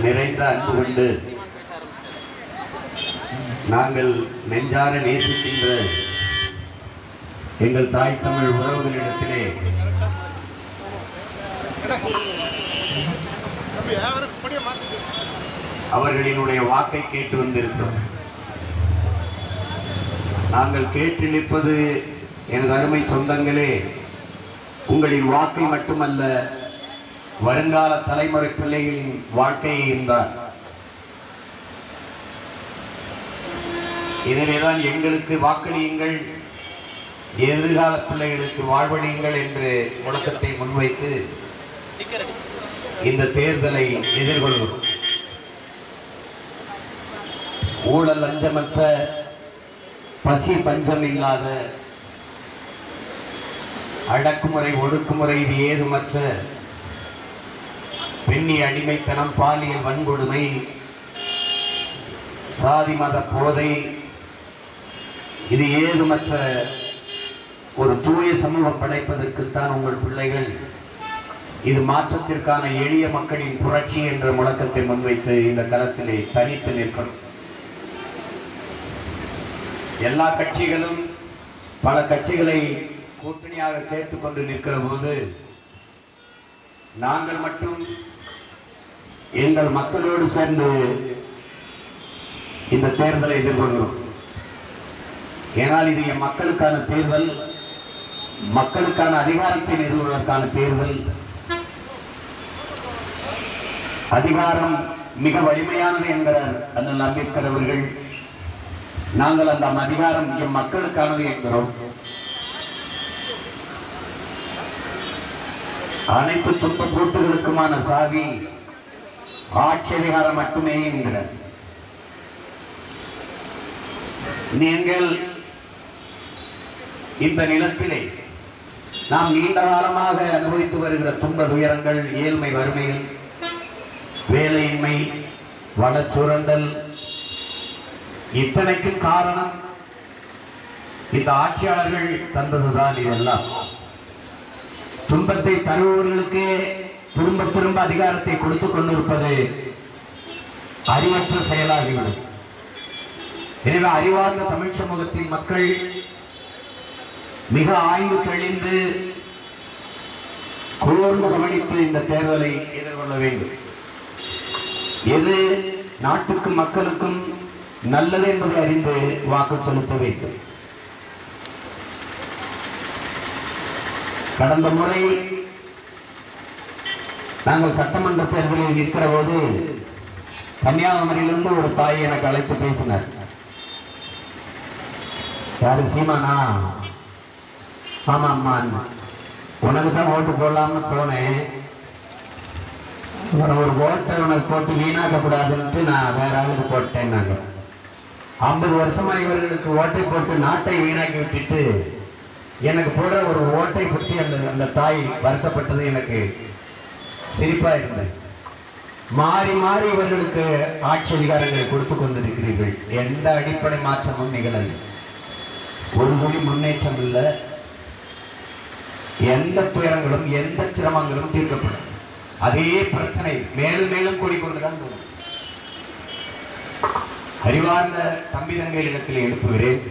நிறைந்த அன்பு கொண்டு நாங்கள் நெஞ்சார நேசிக்கின்ற எங்கள் தாய் தமிழ் உறவுகளிடத்திலே அவர்களினுடைய வாக்கை கேட்டு வந்திருக்கிறோம். நாங்கள் கேட்டு நிற்பது எனது அருமை சொந்தங்களே, உங்களின் வாக்கை மட்டுமல்ல, வருங்கால தலைமுறை பிள்ளைகளின் வாழ்க்கையையும் தான். எனவேதான் எங்களுக்கு வாக்களியுங்கள், எதிர்கால பிள்ளைகளுக்கு வாழ்வழியுங்கள் என்று முழக்கத்தை முன்வைத்து இந்த தேர்தலை எதிர்கொள்கிறோம். ஊழல் லஞ்சமற்ற, பசி பஞ்சம் இல்லாத, அடக்குமுறை ஒடுக்குமுறை இது ஏதுமற்ற, பெண்ணி அடிமைத்தனம், பாலியல் வன்கொடுமை, சாதி மத போதை இது ஏதுமற்ற ஒரு தூய சமூகம் படைப்பதற்குத்தான் உங்கள் பிள்ளைகள் இது மாற்றத்திற்கான எளிய மக்களின் புரட்சி என்ற முழக்கத்தை முன்வைத்து இந்த களத்திலே தனித்து நிற்கிறோம். எல்லா கட்சிகளும் பல கட்சிகளை கூட்டணியாக சேர்த்துக் கொண்டு நிற்கிற போது நாங்கள் மட்டும் எங்கள் மக்களோடு சேர்ந்து இந்த தேர்தலை எதிர்கொள்கிறோம். ஏனால் இது என் மக்களுக்கான தேர்தல், மக்களுக்கான அதிகாரத்தை நிறுவுவதற்கான தேர்தல். அதிகாரம் மிக வலிமையானது என்கிறார் அண்ணல் அம்பேத்கர் அவர்கள். நாங்கள் அந்த அதிகாரம் எம் மக்களுக்கானது என்கிறோம். அனைத்து துன்ப கூட்டுகளுக்குமான சாவி ஆட்சி அதிகாரம் மட்டுமே என்கிறார். நீங்கள் இந்த நிலத்திலே நாம் நீண்ட காலமாக அனுபவித்து வருகிற துன்ப துயரங்கள், ஏழ்மை, வறுமைகள், வேலையின்மை, வளச்சுரண்டல், இத்தனைக்கும் காரணம் இந்த ஆட்சியாளர்கள் தந்ததுதான். இதெல்லாம் துன்பத்தை தருபவர்களுக்கு திரும்ப திரும்ப அதிகாரத்தை கொடுத்துக் கொண்டிருப்பது அறிவற்ற செயலாகிவிடும். எனவே அறிவார்ந்த தமிழ் சமூகத்தின் மக்கள் மிக ஆய்வு தெளிந்து கூர்ந்து கவனித்து இந்த தேர்தலை எதிர்கொள்ள வேண்டும். எது நாட்டுக்கும் மக்களுக்கும் நல்லது என்பதை அறிந்து வாக்கு செலுத்த வேண்டும். கடந்த முறை நாங்கள் சட்டமன்ற தேர்தலில் நிற்கிற போது கன்னியாகுமரியிலிருந்து ஒரு தாய் எனக்கு அழைத்து பேசினார். யாரு, சீமானா? ஆமா அம்மா, உனக்கு தான் ஓட்டு போடலாம்னு போனேன். ஒரு ஓட்டை உனக்கு போட்டு வீணாக்க கூடாதுன்ட்டு நான் வேற ஆளுக்கு போட்டேன். நாங்கள் 50 வருஷமா இவர்களுக்கு ஓட்டை போட்டு நாட்டை வீணாக்கி விட்டுட்டு எனக்கு போட ஒரு ஓட்டை பற்றி அந்த தாய் வருத்தப்பட்டது எனக்கு சிரிப்பா இருந்தது. மாறி மாறி இவர்களுக்கு ஆட்சி அதிகாரங்களை கொடுத்து கொண்டிருக்கிறீர்கள். எந்த அடிப்படை மாற்றமும் நிகழவில்லை. ஒரு துளி முன்னேற்றம் இல்லை. எந்த துயரங்களும் எந்த சிரமங்களும் தீர்க்கப்படும். அதே பிரச்சனை மேலும் மேலும் கூடிக்கொண்டுதான் போகும். அறிவார்ந்த தம்பி தங்கைகளிடத்தில் எழுப்புகிறேன்.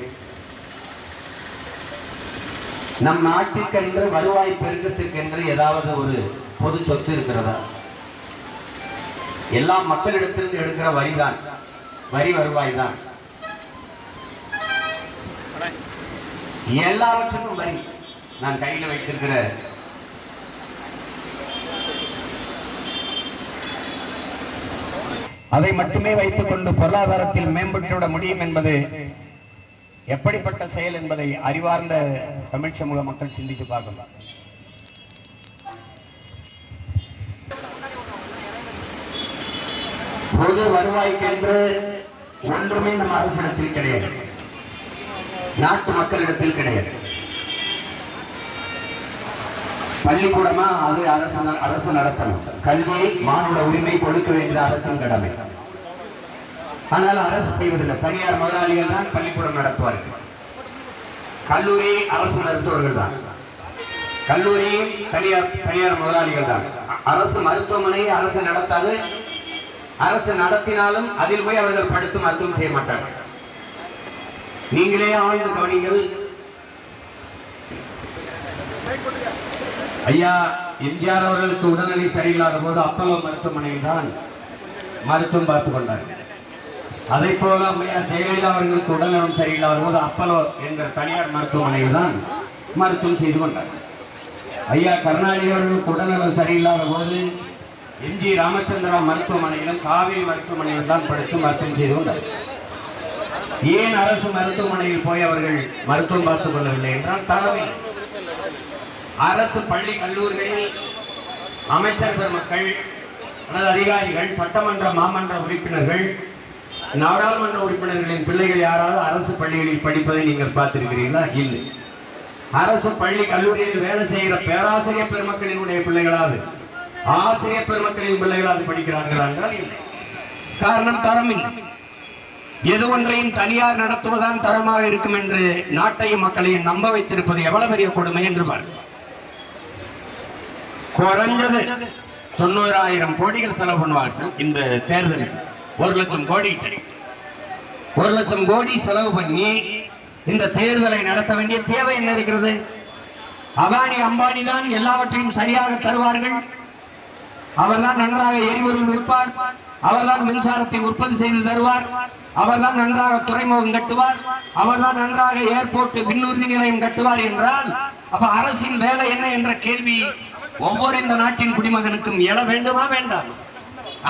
நம் நாட்டுக்கென்று வருவாய் பெருக்கத்திற்கென்று ஏதாவது ஒரு பொது சொத்து இருக்கிறதா? எல்லா மக்களிடத்திலிருந்து எடுக்கிற வரிதான், வரி வருவாய் தான். எல்லாவற்றுக்கும் வரி. நான் கையில் வைத்திருக்கிற அதை மட்டுமே வைத்துக் கொண்டு பொருளாதாரத்தில் மேம்பட்டுவிட முடியும் என்பது எப்படிப்பட்ட செயல் என்பதை அறிவார்ந்த தமிழ் சமூக மக்கள் சிந்தித்து பார்க்கலாம். பொது வருவாய்க்கென்று ஒன்றுமே நம் அரசிடத்தில் கிடையாது, நாட்டு மக்களிடத்தில் கிடையாது. பள்ளிக்கூடமா அது அரசு நடத்தணும். கல்வி மானுட உரிமை கொடுக்க வேண்டிய அரசின் கடமை. ஆனால் அரசு செய்வதில்லை. தனியார் முதலாளிகள் தான் பள்ளிக்கூடம் நடத்துவார்கள். கல்லூரி அரசு நடத்துவர்கள் தான். கல்லூரி தனியார் முதலாளிகள் தான். அரசு மருத்துவமனையை அரசு நடத்தாது. அரசு நடத்தினாலும் அதில் போய் அவர்கள் படுத்து மருத்துவம் செய்ய மாட்டார்கள். நீங்களே ஆழ்ந்து கவனிங்கள். ஐயா எம்ஜிஆர் அவர்களுக்கு உடல்நிலை சரியில்லாத போது அப்பல்லோ மருத்துவமனையில் தான் மருத்துவம் பார்த்துக் கொண்டார். அதை போல அம்மையார் ஜெயலலிதா அவர்களுக்கு உடல்நலம் சரியில்லாத போது அப்பல்லோ என்கிற தனியார் மருத்துவமனையில் தான் மருத்துவம் செய்து கொண்டார். ஐயா கருணாநிதி அவர்களுக்கு உடல்நலம் சரியில்லாத போது எம்ஜி ராமச்சந்திரா மருத்துவமனையிலும் காவேரி மருத்துவமனையில் தான் படுத்து மருத்துவம் செய்து கொண்டார். ஏன் அரசு மருத்துவமனையில் போய் அவர்கள் மருத்துவம் பார்த்துக் கொள்ளவில்லை என்றால் தலைமை அரசு பள்ளி கல்லூரிகளில் அமைச்சர் பெருமக்கள் அல்லது அதிகாரிகள், சட்டமன்ற மாமன்ற உறுப்பினர்கள், நாடாளுமன்ற உறுப்பினர்களின் பிள்ளைகள் யாராவது அரசு பள்ளிகளில் படிப்பதை நீங்கள் பார்த்திருக்கிறீர்களா? இல்லை. அரசு பள்ளி கல்லூரியில் வேலை செய்கிற பேராசிரியர் பெருமக்களினுடைய பிள்ளைகளாவது, ஆசிரியர் பெருமக்களின் பிள்ளைகளாவது படிக்கிறார்களா என்றால் இல்லை. காரணம் தரம் இல்லை. எது ஒன்றையும் தனியார் நடத்துவதுதான் தரமாக இருக்கும் என்று நாட்டையும் மக்களையும் நம்ப வைத்திருப்பது எவ்வளவு பெரிய கொடுமை என்று பாருங்கள். குறைஞ்சது 90,000 கோடிகள் செலவு பண்ணுவார்கள் இந்த தேர்தலுக்கு. 1,00,000 கோடி 1,00,000 கோடி செலவு பண்ணி இந்த தேர்தலை நடத்த வேண்டிய தேவை என்ன இருக்கிறது? அதானி அம்பானி தான் எல்லாவற்றையும் சரியாக தருவார்கள். அவர்தான் நன்றாக எரிபொருள் விற்பார், அவர்தான் மின்சாரத்தை உற்பத்தி செய்து தருவார், அவர்தான் நன்றாக துறைமுகம் கட்டுவார், அவர்தான் நன்றாக ஏர்போர்ட் விண்ணூர்தி நிலையம் கட்டுவார் என்றால் அப்ப அரசின் வேலை என்ன என்ற கேள்வி ஒவ்வொரு இந்த நாட்டின் குடிமகனுக்கும் எழ வேண்டுமா வேண்டாம்?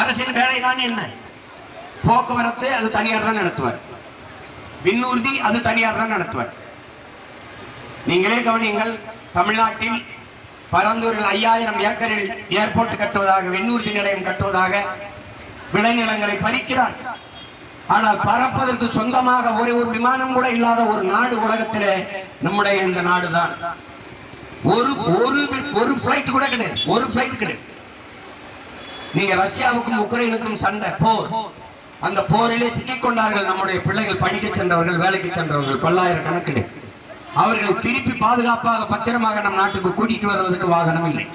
அரசின் வேலை தான் என்ன? போக்குவரத்து அது தனியார் தான் நடத்துவார், விண்ணூர்தி அது தனியார் தான் நடத்துவார். நீங்களே கவனியுங்கள். தமிழ்நாட்டில் பரந்தூரில் 5000 ஏக்கரில் ஏர்போர்ட் கட்டுவதாக, விண்ணூர்தி நிலையம் கட்டுவதாக விளைநிலங்களை பறிக்கிறார். ஆனால் பறப்பதற்கு சொந்தமாக ஒரு விமானம் கூட இல்லாத ஒரு நாடு உலகத்திலே நம்முடைய இந்த நாடுதான். ஒரு பிளைட் கூட கிடையாது, ஒரு பிளைட் கிடையாது. நீங்க ரஷ்யாவுக்கும் உக்ரைனுக்கும் சண்டை, போர், அந்த போரிலே சிக்கிக் கொண்டார்கள் நம்முடைய பிள்ளைகள், படிக்க சென்றவர்கள், வேலைக்கு சென்றவர்கள் பல்லாயிரக்கணக்கில். அவர்களை திருப்பி பாதுகாப்பாக பத்திரமாக நம் நாட்டுக்கு கூட்டிட்டு வருவதற்கு வாகனம் இல்லை,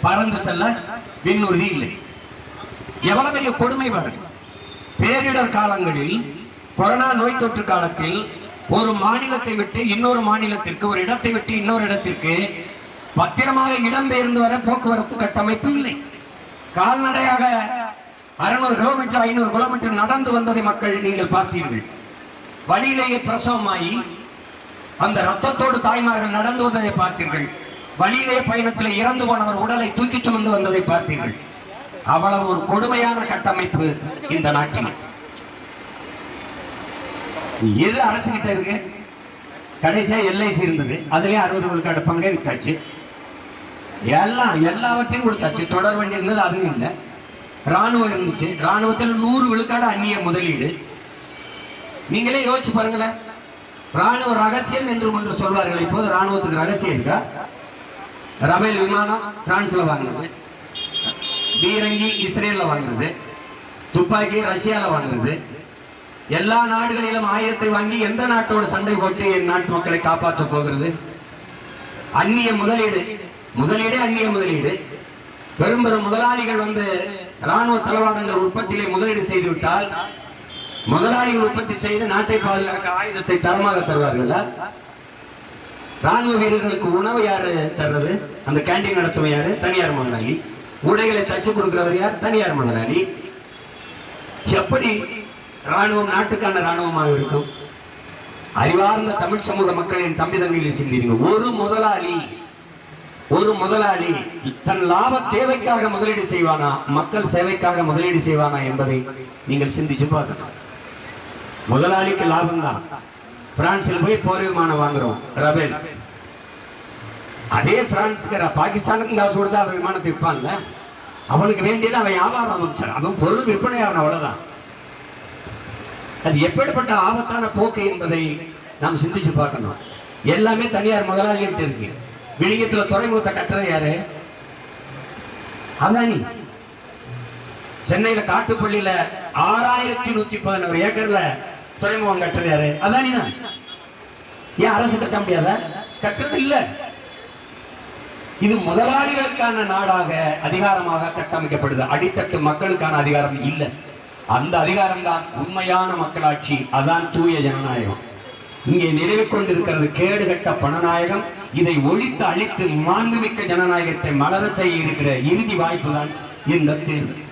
பறந்து செல்ல விண்ணூர்தி இல்லை. எவ்வளவு பெரிய கொடுமை பாருங்கள். பேரிடர் காலங்களில், கொரோனா நோய் தொற்று காலத்தில் ஒரு மாநிலத்தை விட்டு இன்னொரு மாநிலத்திற்கு, ஒரு இடத்தை விட்டு இன்னொரு இடத்திற்கு பத்திரமாக இடம்பெயர்ந்து வர போக்குவரத்து கட்டமைப்பு இல்லை. கால்நடையாக 600 கிலோமீட்டர் 500 கிலோமீட்டர் நடந்து வந்ததை மக்கள் நீங்கள் பார்த்தீர்கள். வழியிலேயே பிரசவமாகி அந்த ரத்தத்தோடு தாய்மார்கள் நடந்து வந்ததை பார்த்தீர்கள். வழியிலே பயணத்தில் இறந்து போனவர் உடலை தூக்கி சுமந்து வந்ததை பார்த்தீர்கள். அவ்வளவு ஒரு கொடுமையான கட்டமைப்பு இந்த நாட்டில். எது அரசு கிட்ட இருக்கு? கடைசியா எல்ஐசி இருந்தது, அதுலயே 60 விழுக்காடு பங்கை வித்தாச்சு. எல்லாவற்றையும் கொடுத்தாச்சு. தொடர் வண்டி இருந்தது, அதுவும் இல்லை. ராணுவம் இருந்துச்சு, ராணுவத்தில் 100 விழுக்காடு அந்நிய முதலீடு. நீங்களே யோசிச்சு பாருங்களேன். ராணுவ ரகசியம் என்று ஒன்று சொல்வார்கள். இப்போது ராணுவத்துக்கு ரகசியம் இருக்கா? ரபேல் விமானம் பிரான்ஸ்ல வாங்கினது, பீரங்கி இஸ்ரேல்ல வாங்குறது, துப்பாக்கி ரஷ்யால வாங்குறது, எல்லா நாடுகளிலும் ஆயுதத்தை வாங்கி எந்த நாட்டோட சண்டை போட்டு என் நாட்டு மக்களை காப்பாற்ற போகிறது? அந்நிய முதலீடு, முதலீடு அந்நிய முதலீடு. பெரும் பெரும் முதலாளிகள் வந்து ராணுவ தளவாடங்கள் உற்பத்தியிலே முதலீடு செய்து விட்டால், முதலாளிகள் உற்பத்தி செய்து நாட்டை பாதுகாக்க ஆயுதத்தை தரமாக தருவார்கள். ராணுவ வீரர்களுக்கு உணவு யாரு தர்றது? அந்த கேண்டீன் நடத்துவன் யாரு? தனியார் முதலாளி. உடைகளை தச்சு கொடுக்கிறவர் யார்? தனியார் முதலாளி. எப்படி ராணுவம் நாட்டுக்கான ராணுவமாக இருக்கும்? அறிவார்ந்த தமிழ் சமூக மக்களின் தம்பி தங்கையில் சிந்திங்க. ஒரு முதலாளி தன் லாப தேவைக்காக முதலீடு செய்வானா, மக்கள் சேவைக்காக முதலீடு செய்வானா என்பதை நீங்கள் சிந்திச்சு பார்க்கணும். முதலாளிக்கு லாபம் தான். பிரான்சில் போய் போர் விமானம் வாங்குறோம், ரபேல். அதே பிரான்ஸுக்கு பாகிஸ்தானுக்கு காசு கொடுத்தா அந்த விமானத்தை விற்பான்ல. அவனுக்கு வேண்டியது அவன் வியாபாரம் அமைச்சர், அவன் பொருள் விற்பனை ஆகணும், அவ்வளவுதான். அது எப்படிப்பட்ட ஆபத்தான போக்கு என்பதை நாம் சிந்திச்சு பார்க்கணும். எல்லாமே தனியார் முதலாளிகிட்ட இருக்கு. விழியத்துல துறைமுகத்தை கட்டுறது யாரு? அதானி. சென்னையில காட்டுப்பள்ளியில 6111 ஏக்கர்ல துறைமுகம் கட்டுறது யாரு? அதானி தான். ஏன் அரசு கட்ட முடியாத? கட்டுறது இல்ல. இது முதலாளிகளுக்கான நாடாக அதிகாரமாக கட்டமைக்கப்படுது. அடித்தட்டு மக்களுக்கான அதிகாரம் இல்லை. அந்த அதிகாரம் தான் உண்மையான மக்களாட்சி. அதான் தூய ஜனநாயகம். இங்கே நிலவி கொண்டிருக்கிறது கேடுகட்ட பணநாயகம். இதை ஒழித்து அழித்து மாண்புமிக்க ஜனநாயகத்தை மலரச் செய்ய இருக்கிற இறுதி வாய்ப்பு தான் இந்த தேர்தல்.